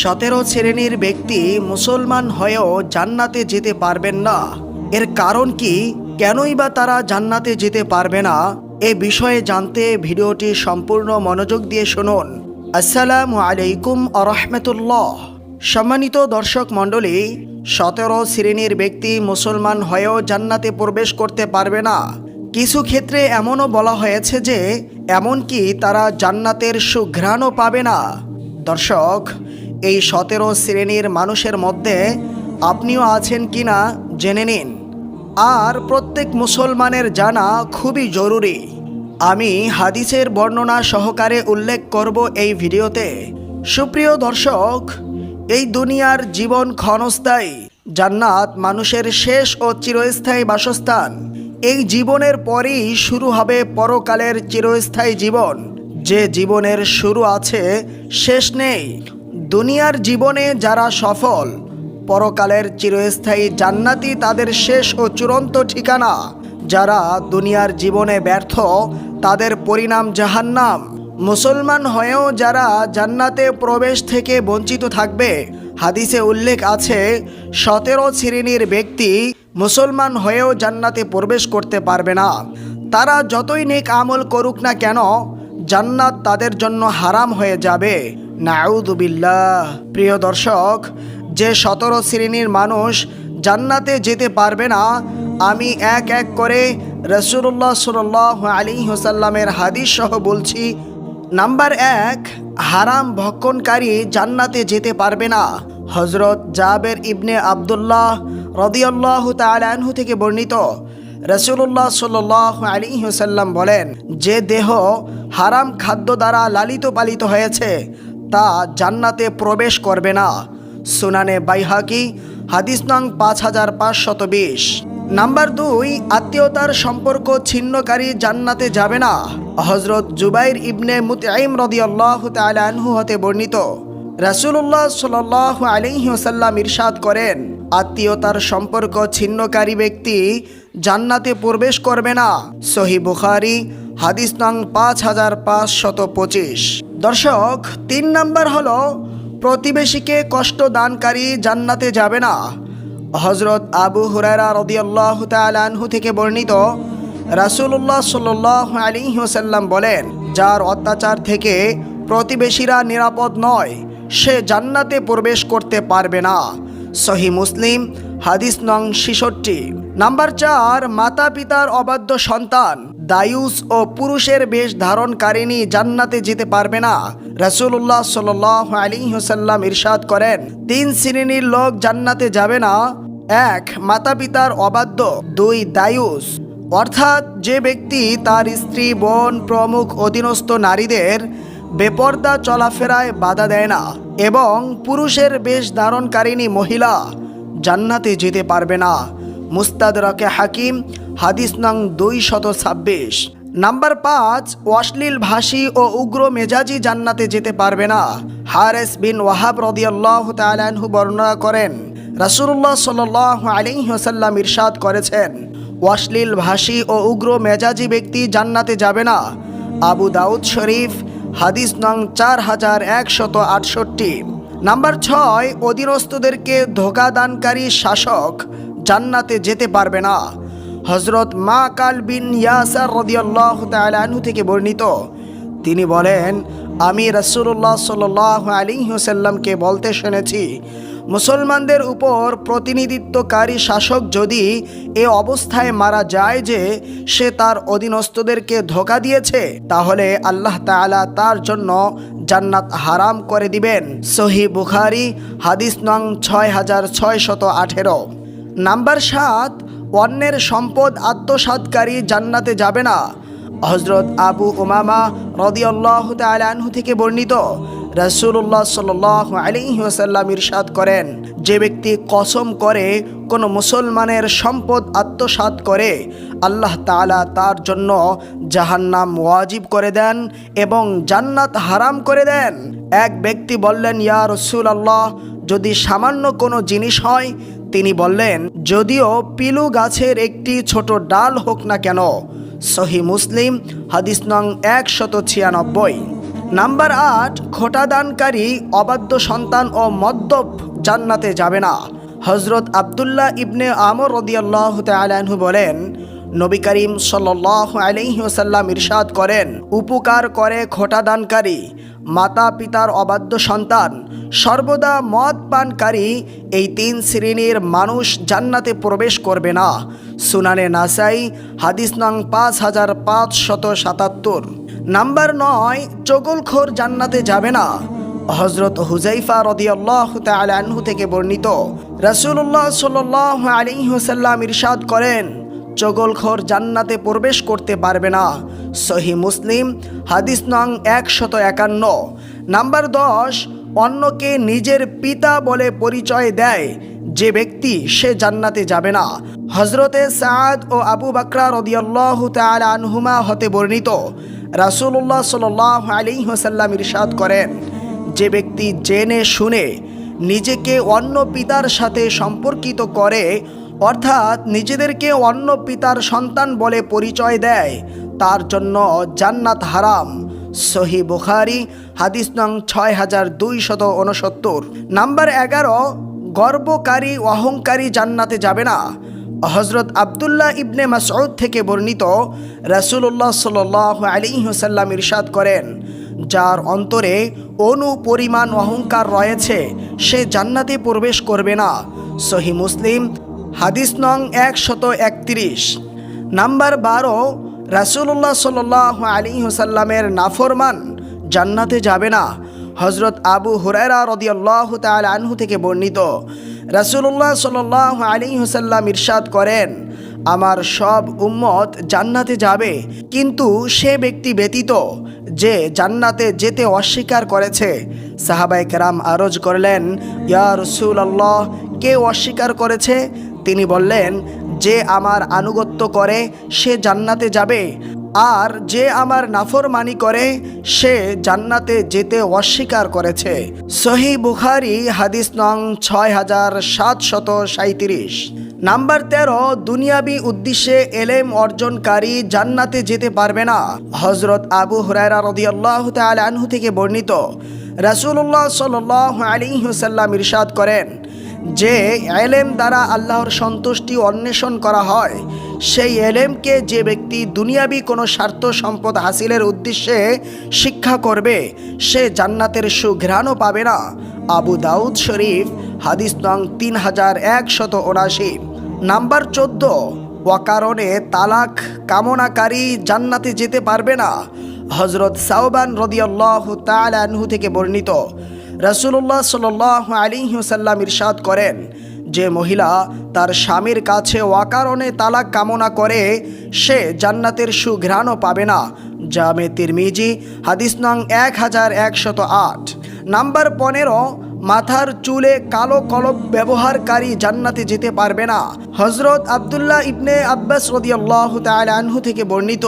17 শ্রেণীর ব্যক্তি মুসলমান হয়েও জান্নাতে যেতে পারবেন না। এর কারণ কি? কেনই বা তারা জান্নাতে যেতে পারবে না? এ বিষয়ে জানতে ভিডিওটি সম্পূর্ণ মনোযোগ দিয়ে শুনুন। আসসালামু আলাইকুম ওয়া রাহমাতুল্লাহ। সম্মানিত দর্শক মণ্ডলী, 17 শ্রেণীর ব্যক্তি মুসলমান হয়েও জান্নাতে প্রবেশ করতে পারবে না। কিছু ক্ষেত্রে এমনও বলা হয়েছে যে এমনকি তারা জান্নাতের সুঘ্রাণও পাবে না। দর্শক, এই 17 শ্রেণীর মানুষের মধ্যে আপনিও আছেন কিনা জেনে নিন। আর প্রত্যেক মুসলমানের জানা খুবই জরুরি। আমি হাদিসের বর্ণনা সহকারে উল্লেখ করব এই ভিডিওতে। সুপ্রিয় দর্শক, এই দুনিয়ার জীবন ক্ষণস্থায়ী, জান্নাত মানুষের শেষ ও চিরস্থায়ী বাসস্থান। এই জীবনের পরেই শুরু হবে পরকালের চিরস্থায়ী জীবন, যে জীবনের শুরু আছে শেষ নেই। দুনিয়ার জীবনে যারা সফল, পরকালের চিরস্থায়ী জান্নাতি তাদের শেষ ও চূড়ান্ত ঠিকানা। যারা দুনিয়ার জীবনে ব্যর্থ, তাদের পরিণাম জাহান্নাম। মুসলমান হয়েও যারা জান্নাতে প্রবেশ থেকে বঞ্চিত থাকবে, হাদিসে উল্লেখ আছে 17 শ্রেণীর ব্যক্তি মুসলমান হয়েও জান্নাতে প্রবেশ করতে পারবে না। তারা যতই নেক আমল করুক না কেন, জান্নাত তাদের জন্য হারাম হয়ে যাবে। নাউযুবিল্লাহ। প্রিয় দর্শক, যে 17 শ্রেণীর মানুষ জান্নাতে যেতে পারবে না, আমি এক এক করে রাসূলুল্লাহ সাল্লাল্লাহু আলাইহি ওয়াসাল্লামের হাদিস সহ বলছি। নাম্বার 1, হারাম ভক্ষণকারী জান্নাতে যেতে পারবে না। হযরত জাবের ইবনে আব্দুল্লাহ রাদিয়াল্লাহু তাআলা আনহু থেকে বর্ণিত, রাসূলুল্লাহ সাল্লাল্লাহু আলাইহি ওয়াসাল্লাম বলেন, যে দেহ হারাম খাদ্য দ্বারা লালিত পালিত হয়েছে তা জান্নাতে প্রবেশ করবে না। সুনানে বাইহাকি, হাদিস নং 5520। নাম্বার 2, আত্মীয়তার সম্পর্ক ছিন্নকারী জান্নাতে যাবে না। হযরত জুবাইর ইবনে মুতঈম রাদিয়াল্লাহু তাআলা আনহু হতে বর্ণিত, রাসূলুল্লাহ সাল্লাল্লাহু আলাইহি ওয়াসাল্লাম ইরশাদ করেন, আত্মীয়তার সম্পর্ক ছিন্নকারী ব্যক্তি জান্নাতে প্রবেশ করবে না। সহিহ বুখারী, হাদিস নং 5525। দর্শক, 3 নাম্বার হলো প্রতিবেশীকে কষ্ট দানকারী জান্নাতে যাবে না। হযরত আবু হুরায়রা রাদিয়াল্লাহু তাআলা আনহু থেকে বর্ণিত, রাসূলুল্লাহ সাল্লাল্লাহু আলাইহি ওয়াসাল্লাম বলেন, যার অত্যাচার থেকে প্রতিবেশীরা নিরাপদ নয়, সে জান্নাতে প্রবেশ করতে পারবে না। সহিহ মুসলিম, হাদিস নং 66। নাম্বার 4, মাতা পিতার অবাধ্য সন্তান, দায়ুস ও পুরুষের বেশ ধারণকারিণী জান্নাতে যেতে পারবে না। রাসূলুল্লাহ সাল্লাল্লাহু আলাইহি ওয়াসাল্লাম ইরশাদ করেন, 3 শ্রেণীর লোক জান্নাতে যাবে না। 1, মাতা পিতার অবাধ্য। 2, দায়ুস, অর্থাৎ যে ব্যক্তি তার স্ত্রী, বোন প্রমুখ অধীনস্থ নারীদের বেপর্দা চলাফেরায় বাধা দেয় না। এবং পুরুষের বেশ ধারণকারিণী মহিলা জান্নাতে যেতে পারবে না। মুস্তাদরাকে হাকিম, হাদিস নং 226। নাম্বার 5, অশ্লীল ভাষী ও উগ্র মেজাজি জান্নাতে যেতে পারবে না। হারেস বিন ওয়াহাব রাদিয়াল্লাহু তাআলা আনহু বর্ণনা করেন, রাসূলুল্লাহ সাল্লাল্লাহু আলাইহি ওয়াসাল্লাম ইরশাদ করেছেন, অশ্লীল ভাষী ও উগ্র মেজাজি ব্যক্তি জান্নাতে যাবে না। আবু দাউদ শরীফ, হাদিস নং 4168। নাম্বার 6, অধীনস্থদেরকে ধোঁকা দানকারী শাসক জান্নাতে যেতে পারবে না। হযরত মাকাল বিন ইয়াসার রাদিয়াল্লাহু তাআলা আনহু থেকে বর্ণিত, তিনি বলেন, আমি রাসূলুল্লাহ সাল্লাল্লাহু আলাইহি ওয়াসাল্লামকে বলতে শুনেছি, মুসলমানদের উপর প্রতিনিধিত্বকারী শাসক যদি এ অবস্থায় মারা যায় যে সে তার অধীনস্থদেরকে ধোঁকা দিয়েছে, তাহলে আল্লাহ তাআলা তার জন্য জান্নাত হারাম করে দিবেন। সহিহ বুখারী, হাদিস নং 6618। নাম্বার 7, অন্যের সম্পদ আত্মসাৎকারী জান্নাতে যাবে না। হযরত আবু উমামা রাদিয়াল্লাহু তাআলা আনহু থেকে বর্ণিত, রাসূলুল্লাহ সাল্লাল্লাহু আলাইহি ওয়াসাল্লাম ইরশাদ করেন, যে ব্যক্তি কসম করে কোনো মুসলমানের সম্পদ আত্মসাৎ করে, আল্লাহ তাআলা তার জন্য জাহান্নাম ওয়াজিব করে দেন এবং জান্নাত হারাম করে দেন। এক ব্যক্তি বললেন, ইয়া রাসূলুল্লাহ, যদি সামান্য কোনো জিনিস হয়? তিনি বললেন, যদিও পিলু গাছের একটি ছোট ডাল হোক না কেন। সহিহ মুসলিম, হাদিস নং 196। নাম্বার 8, খোটাদানকারী, অবাধ্য সন্তান ও মদ্যপ জান্নাতে যাবে না। হযরত আব্দুল্লাহ ইবনে আমর রাদিয়াল্লাহু তাআলা আনহু বলেন, নবী করিম সাল্লাল্লাহু আলাইহি ওয়াসাল্লাম ইরশাদ করেন, উপকার করে খোটাদানকারী, মাতা পিতার অবাধ্য সন্তান, সর্বদা মদ পানকারী, এই 3 শ্রেণীর মানুষ জান্নাতে প্রবেশ করবে না। সুনানে নাসাই, হাদিস নং 5577। নাম্বার 9, চগলখোর জান্নাতে যাবে না। হযরত হুযাইফা রাদিয়াল্লাহু তাআলা আনহু থেকে বর্ণিত, রাসূলুল্লাহ সাল্লাল্লাহু আলাইহি ওয়াসাল্লাম ইরশাদ করেন, চগলখোর জান্নাতে প্রবেশ করতে পারবে না। সহিহ মুসলিম, হাদিস নং 151। নাম্বার 10, অন্যকে নিজের পিতা বলে পরিচয় দেয় যে ব্যক্তি, সে জান্নাতে যাবে না। হযরতে সাদ ও আবু বকর রাদিয়াল্লাহু তাআলা আনহুমা হতে বর্ণিত, রাসূলুল্লাহ সাল্লাল্লাহু আলাইহি ওয়াসাল্লাম ইরশাদ করেন, যে ব্যক্তি জেনে শুনে নিজেকে অন্য পিতার সাথে সম্পর্কিত করে, অর্থাৎ নিজেদেরকে অন্য পিতার সন্তান বলে পরিচয় দেয়, তার জন্য জান্নাত হারাম। সহিহ বুখারী, হাদিস নং 6269। নাম্বার 11, গর্বকারী, অহংকারী জান্নাতে যাবে না। হযরত আব্দুল্লাহ ইবনে মাসউদ থেকে বর্ণিত, রাসূলুল্লাহ সাল্লাল্লাহু আলাইহি ওয়াসাল্লাম ইরশাদ করেন, যার অন্তরে অনু পরিমাণ অহংকার রয়েছে, সে জান্নাতে প্রবেশ করবে না। সহিহ মুসলিম, হাদিস নং 131। নাম্বার 12, রাসূলুল্লাহ সাল্লাল্লাহু আলাইহি ওয়াসাল্লামের নাফরমান জান্নাতে যাবে না। হযরত আবু হুরায়রা রাদিয়াল্লাহু তাআলা আনহু থেকে বর্ণিত, রাসূলুল্লাহ সাল্লাল্লাহু আলাইহি ওয়াসাল্লাম ইরশাদ করেন, আমার সব উম্মত জান্নাতে যাবে, কিন্তু সে ব্যক্তি ব্যতীত যে জান্নাতে যেতে অস্বীকার করেছে। সাহাবায়ে কেরাম আরজ করলেন, ইয়া রাসূলুল্লাহ, কে অস্বীকার করেছে? তিনি বললেন, যে আমার আনুগত্য করে সে জান্নাতে যাবে, আর যে আমার নাফরমানি করে সে জান্নাতে যেতে অস্বীকার করেছে। সহিহ বুখারী, হাদিস নং 6737। নাম্বার 13, দুনিয়াবি উদ্দেশ্যে এলেম অর্জনকারী জান্নাতে যেতে পারবে না। হযরত আবু হুরায়রা রাদিয়াল্লাহু তাআলা আনহু থেকে বর্ণিত, রাসূলুল্লাহ সাল্লাল্লাহু আলাইহি ওয়াসাল্লাম ইরশাদ করেন, যে এলেম দ্বারা আল্লাহর সন্তুষ্টি অন্বেষণ করা হয়, সেই এলেমকে যে ব্যক্তি দুনিয়াবি কোনো স্বার্থ সম্পদ হাসিলের উদ্দেশ্যে শিক্ষা করবে, সে জান্নাতের সুঘ্রাণও পাবে না। আবু দাউদ শরীফ, হাদিস নং 3179। নাম্বার 14, অকারণে তালাক কামনাকারী জান্নাতে যেতে পারবে না। হযরত সাওবান রাদিয়াল্লাহু তাআলা আনহু থেকে বর্ণিত, রাসূলুল্লাহ সাল্লাল্লাহু আলাইহি ওয়াসাল্লাম ইরশাদ করেন, যে মহিলা তার স্বামীর কাছে অকারণে তালাক কামনা করে, সে জান্নাতের সুঘ্রাণও পাবে না। জামে তিরমিজি, হাদিস নং 1108। নাম্বার 15, মাথার চুলে কালো কলব ব্যবহারকারী জান্নাতে যেতে পারবে না। হযরত আব্দুল্লাহ ইবনে আব্বাস রাদিয়াল্লাহু তাআলা আনহু থেকে বর্ণিত,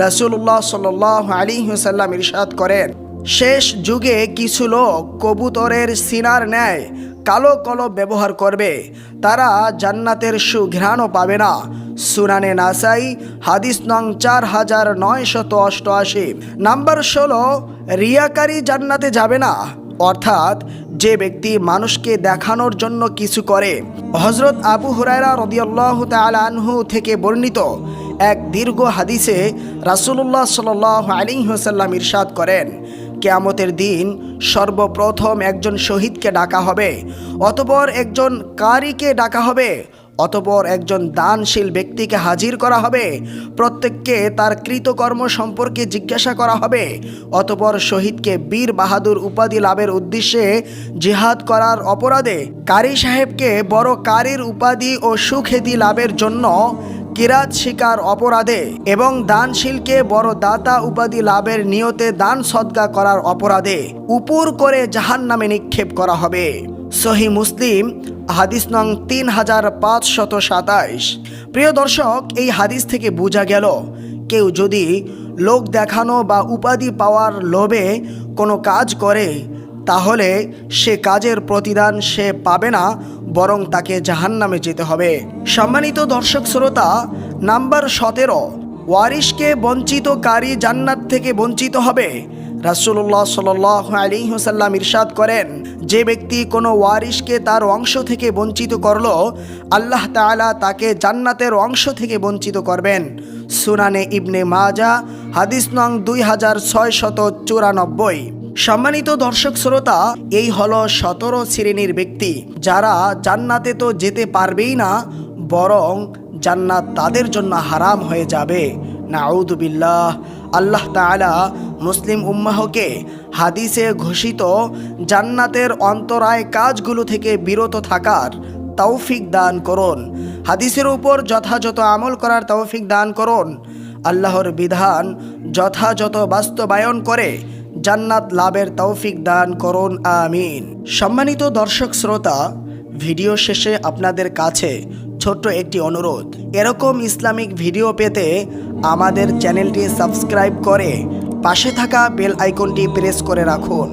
রাসূলুল্লাহ সাল্লাল্লাহু আলাইহি ওয়াসাল্লাম ইরশাদ করেন, শেষ যুগে কিছু লোক কবুতরের সিনার ন্যায় কালো কলব ব্যবহার করবে, তারা জান্নাতের সুঘ্রাণও পাবে না। সুনানে নাসাই, হাদিস নং 4988। নাম্বার 16, রিয়াকারী জান্নাতে যাবে না, অর্থাৎ যে ব্যক্তি মানুষকে দেখানোর জন্য কিছু করে। হযরত আবু হুরায়রা রাদিয়াল্লাহু তাআলা আনহু থেকে বর্ণিত এক দীর্ঘ হাদিসে রাসূলুল্লাহ সাল্লাল্লাহু আলাইহি ওয়াসাল্লাম ইরশাদ করেন, কিয়ামতের দিন সর্বপ্রথম একজন শহীদকে ডাকা হবে, অতঃপর একজন কারীকে ডাকা হবে, অতঃপর একজন দানশীল ব্যক্তিকে হাজির করা হবে, প্রত্যেককে তার কৃতকর্ম সম্পর্কে জিজ্ঞাসা করা হবে, অতঃপর শহীদকে বীর বাহাদুর উপাধি লাভের উদ্দেশ্যে জিহাদ করার অপরাধে, কারী সাহেবকে বড় কারীর উপাধি ও সুখ্যাতি লাভের জন্য কিরাত শিকার অপরাধে, এবং দানশীলকে বড় দাতা উপাধি লাভের নিয়তে দান সদকা করার অপরাধে উপর করে জাহান্নামে নিক্ষেপ করা হবে। সহিহ মুসলিম, হাদিস নং 3527। প্রিয় দর্শক, এই হাদিস থেকে বোঝা গেল, কেউ যদি লোক দেখানো বা উপাধি পাওয়ার লোভে কোনো কাজ করে, তাহলে সে কাজের প্রতিদান সে পাবে না, বরং তাকে জাহান্নামে যেতে হবে। সম্মানিত দর্শক শ্রোতা, নাম্বার 17, ওয়ারিশকে বঞ্চিতকারী জান্নাত থেকে বঞ্চিত হবে। রাসূলুল্লাহ সাল্লাল্লাহু আলাইহি ওয়াসাল্লাম ইরশাদ করেন, যে ব্যক্তি কোনো ওয়ারিশকে তার অংশ থেকে বঞ্চিত করলো, আল্লাহ তাআলা তাকে জান্নাতের অংশ থেকে বঞ্চিত করবেন। সুনানে ইবনে মাজাহ, হাদিস নং 2694। সম্মানিত দর্শক শ্রোতা, এই হলো 17 শ্রেণীর ব্যক্তি যারা জান্নাতে তো যেতে পারবেই না, বরং জান্নাত তাদের জন্য হারাম হয়ে যাবে। নাউযুবিল্লাহ। আল্লাহ তাআলা মুসলিম উম্মাহকে হাদিসে ঘোষিত জান্নাতের অন্তরায় কাজগুলো থেকে বিরত থাকার তৌফিক দান করুন। হাদিসের উপর যথাযথ আমল করার তৌফিক দান করুন। আল্লাহর বিধান যথাযথ বাস্তবায়ন করে জান্নাত লাভের তৌফিক দান করুন, আমিন। সম্মানিত দর্শক শ্রোতা, ভিডিও শেষে আপনাদের কাছে ছোট্ট একটি অনুরোধ, এরকম ইসলামিক ভিডিও পেতে আমাদের চ্যানেলটি সাবস্ক্রাইব করে পাশে থাকা বেল আইকনটি প্রেস করে রাখুন।